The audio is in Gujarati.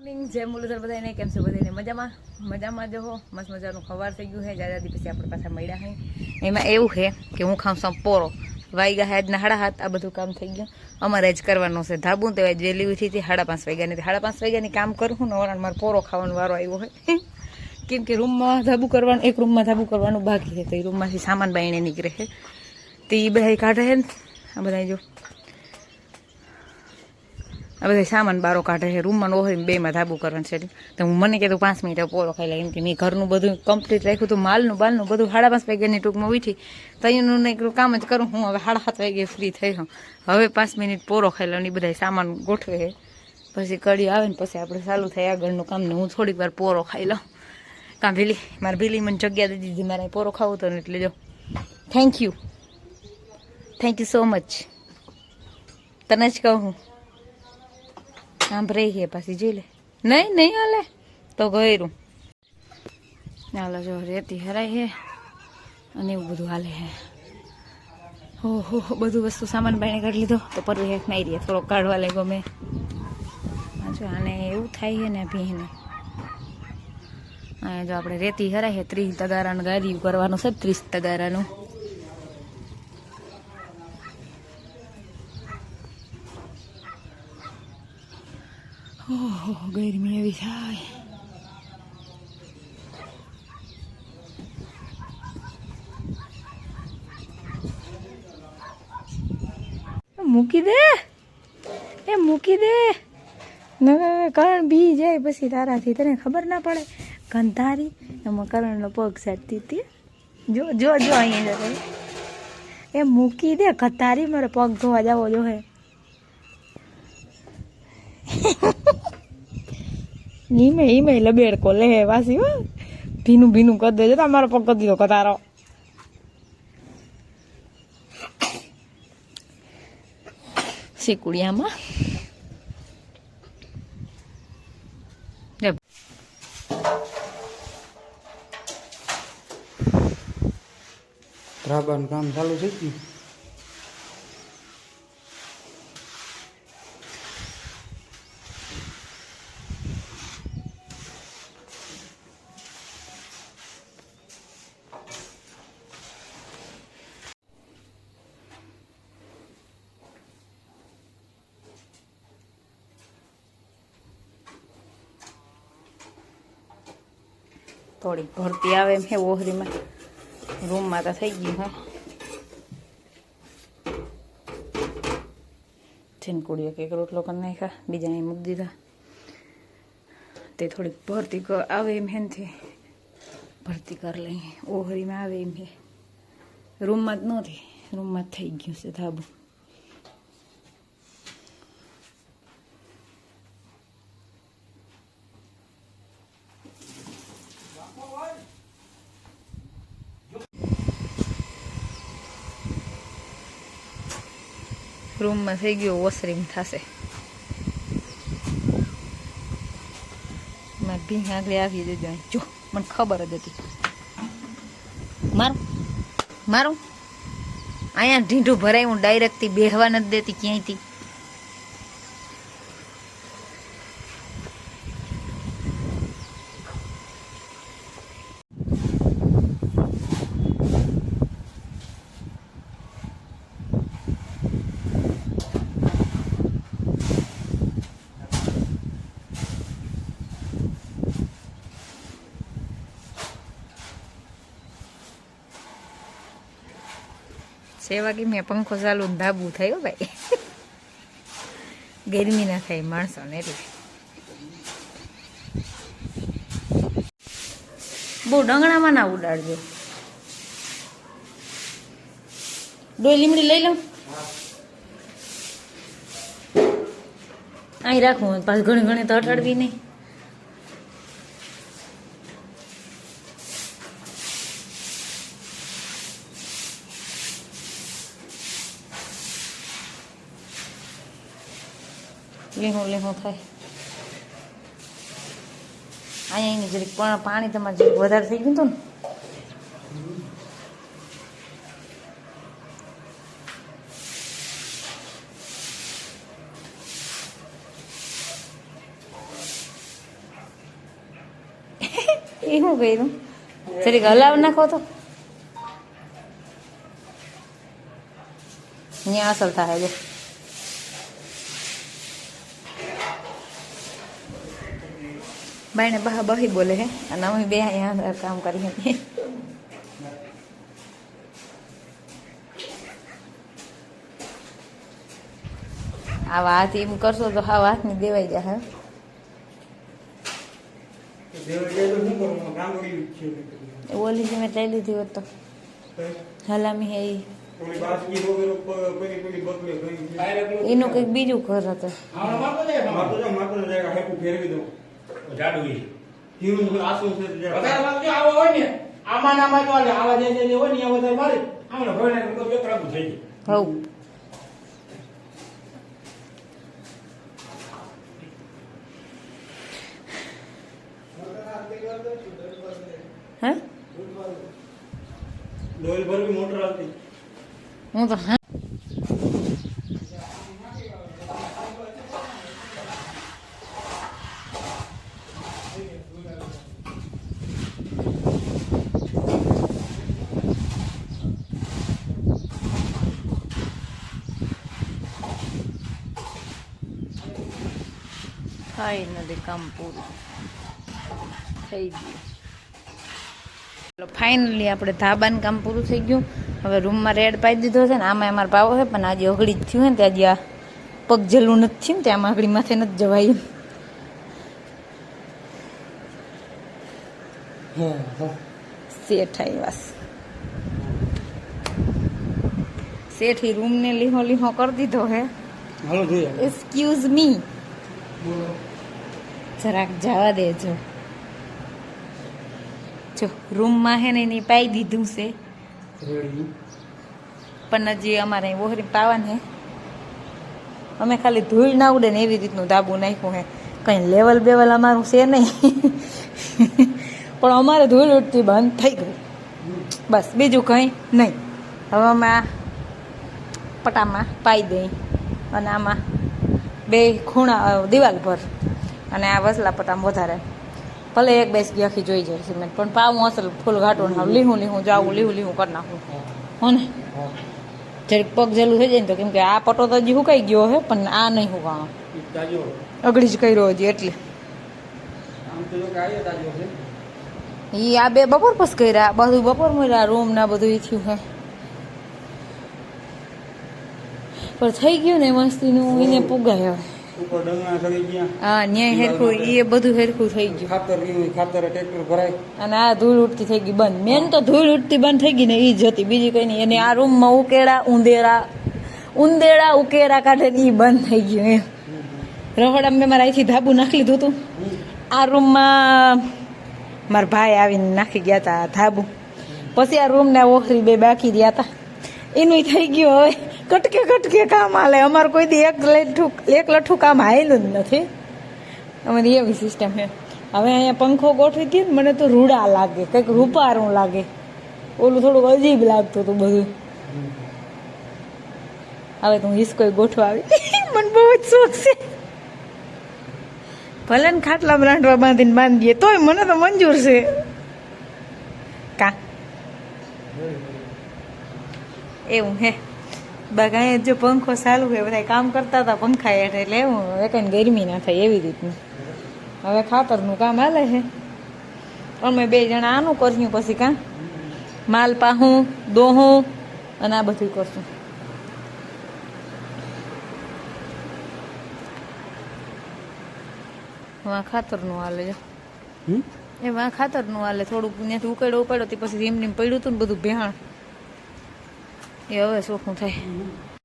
जय मुरलीधर बधाने केम छो बधाने मजामां मजामां जो हो मस्त मजानुं खवार थई गयुं है ज्यादा दी पछी आपणे पाछा मळ्या हई एमां एवुं है के हूँ खाऊं छुं पोरो वाग्या है आज 7:30 आ बधुं काम थई गयुं अमारे ज करवानुं छे धाबुं ते आज वेली उठी थी 5:30 वाग्यानी 5:30 वाग्यानी काम करूं ने वराण मारे पोरो खाવાનો वारो आव्यो है केम के रूम में धाबू करवानुं एक रूम में धाबू करवानुं बाकी है तो ए रूम मांथी सामान बाईने निकळे है तो ए बधाय काढे है आ बधाय जो आ बधा सामान बारो काढे है रूम में ओहरी बे में धाबू करवानुं छे तो हूँ मने कीधुं 5 मिनिट पोरो खाई ले के मैं घरनुं बधुं कम्प्लीट राख्युं तो मालनुं बालनुं बधुं 5:30 वाग्यानी टूंकमां उठी तईनुं ने एकલું काम ज करूं हूँ हवे 7:30 वागे फ्री थई हूँ हवे 5 मिनिट पोरो खाई लऊं बधाय सामान गोठवे है पछी कड़ी आवे ने पछी आपणे चालू थाय आगळनुं काम ने हूँ थोड़ीक वार पोरो खाई लऊं का भीली मारी भीली मने जग्या दई दीधी मारे पोरो खावो तो ने એટલે જો थैंक यू सो मच तने ज कहूं सांभरे है पासी जी ले नहीं नहीं हाले तो गयरू हालो जो रेती हराई है अने एवुं बधुं हाले है हो बधुं वस्तु सामान बाईने काढी लीधो तो परवी हेक नहीं रही थोड़ो काढवा लाग्यो मैं जो आने एवुं थाय है ने भीने आ जो आपणे रेती हराई है 30 तगारानुं गार्યું करवानुं छे 30 तगारानुं ओह गर्मी एवी थाय मूकी दे ए मूकी दे न करण बी जाए पछी ताराथी तने खबर ना पड़े गंधारी एमां करणनो पग साटती थी जो जो जो अहीं जरे ए मूकी दे गंधारी मारे पग धोवा जावो जो है ईमे लबेड़ को ले वासी हो भीनू भीनू कर दे तारो पग कर दीधो कतारो सीकुड़िया में ધાબાનું કામ ચાલુ થઈ ગયું थोड़ी भरती आवे है ओहरी में रूम में तो थी गई है छीनकुड़िया के एक रोटलो कर नाखा बीजा ने मूक दीधा ते थोड़ी भरती आवे एम है थी भरती कर ली ओहरी में आवे एम है रूम में न थी रूम में थी गયું से धाबू रूम में थी गयो वॉशरिंग थशे मैं भी आगे आवी देजो जो मन खबर ज हती मारू मारू अँ ढींढू भराई हूँ डायरेक्ट थी बेहवा नहीं देती क्या थी सेवा की मैं पंखो चालू धाबू थयो भाई गर्मी ना थाय माणसों ने એટલે બહુ ડંગણામાં ના ઉડાડજો ડોઈ લીમડી લઈ લઉં અહીં રાખું પાછું ઘણી ઘણી તો અટાડવી નહીં લીહું લીહું થાય અહીંયા જરીક પાણી તમારે જરીક વધારે થઈ ગયું હતું ને એ શું કર્યું જરીક હલાવ નાખો તો અહીંયા અસર થાય જો બાઈને બહા બહી બોલે હે અને અમે બે અહીંયા કામ કરી હતી આવા હાથ એમ કરશો તો હા હાથની દેવાઈ જાય ઓલી જે મેં લઈ લીધી હોત તો હલામી હે એનું કંઈક બીજું ઘર હતું હે હું તો હા ફાઇનલી કામ પૂરું થઈ ગયું ફાઇનલી આપણે ધાબાનું કામ પૂરું થઈ ગયું હવે રૂમમાં રેડ પાઈ દીધો છે ને આમાં અમારે પાવો છે પણ આજે અઘડી જ થયું ને ત્યાં હજી પગ જેલું નથી થયું ને ત્યાં આગળી માથે નથી જવાય શેઠ આવ્યા શેઠી રૂમને લીહો લીહો કરી દીધો હે એક્સક્યુઝ મી જરાક જવા દેજો જો રૂમમાં હે ને એની પાઈ દીધું છે પણ હજી અમારે ઓહરી પાવાનું હે અમે ખાલી ધૂળ ના ઉડે ને એવી રીતનું ધાબુ નાખ્યું હે કંઈ લેવલ બેવલ અમારું છે નહીં પણ અમારે ધૂળ ઉડતી બંધ થઈ ગયું બસ બીજું કંઈ નહીં હવે અમે આ પટામાં પાઈ દઈ અને આમાં બે ખૂણા દિવાલ પર અને આ વસલા પટામાં વધારે ભલે એક બેસ ગઈ આખી જોઈ જાય સિમેન્ટ પણ પાવું અસલ ફૂલ ઘાટું ના લીહું લીહું જાવું લીહું લીહું કરી નાખું હો ને જરીક પગ જેલું થઈ જાય ને તો કેમ કે આ પટો તો હજી સુકાઈ ગયો હે પણ આ નહીં સુકાણો અગડી જ કર્યો હજી એટલે એ આ બે બપોર પછી કર્યા બધું બપોર મળ્યા રૂમ ના બધું થયું હે પણ થઈ ગયું ને મસ્તીનું એને પુગાય હવે હા ન્યાય હેરખું એ બધું હેરખું થઈ ગયું અને આ ધૂળ ઉડતી થઈ ગઈ બંધ મેન તો ધૂળ ઉડતી બંધ થઈ ગઈ ને એ જ હતી બીજી કઈ નહીં અને આ રૂમમાં ઉકેડા ઉંદેડા ઉકેરા કાઢે ને એ બંધ થઈ ગયું એમ રહોડા મેં મારા અહીંથી ધાબુ નાખી લીધું હતું આ રૂમમાં મારા ભાઈ આવીને નાખી ગયા હતા ધાબુ પછી આ રૂમના ઓખરી બે બાકી રહ્યા હતા એનું થઈ ગયું હવે કટકે કટકે કામ હાલે અમારું કોઈ દી એક લઠ્ઠું કામ હાયેલું જ નથી અમારી એવી સિસ્ટમ છે હવે અહીંયા પંખો ગોઠવી દઈએ ને મને તો રૂડા લાગે કંઈક રૂપારું લાગે ઓલું થોડુંક અજીબ લાગતું હતું બધું હવે તો હું હિસકો ગોઠવા આવી મને બહુ જ શોખ છે ભલે ને ખાટલા રાંધવા બાંધીને બાંધીએ તોય મને તો મંજૂર છે કા એવું હે બાકી જો પંખો ચાલુ હોય બધા કામ કરતા હતા પંખા હેઠ એટલે એવું કંઈ ગરમી ના થાય એવી રીતનું હવે ખાતરનું કામ હાલે છે અમે બે જણા આનું કરશું પછી કાં માલ પાહું દોહું અને આ બધું કરશું વાં ખાતરનું હાલે જો એ વાં ખાતરનું હાલે થોડુંક ત્યાંથી ઉકેડો તે પછી એમને પડ્યું હતું ને બધું ભેહાણ એ હવે ચોખ્ખું થાય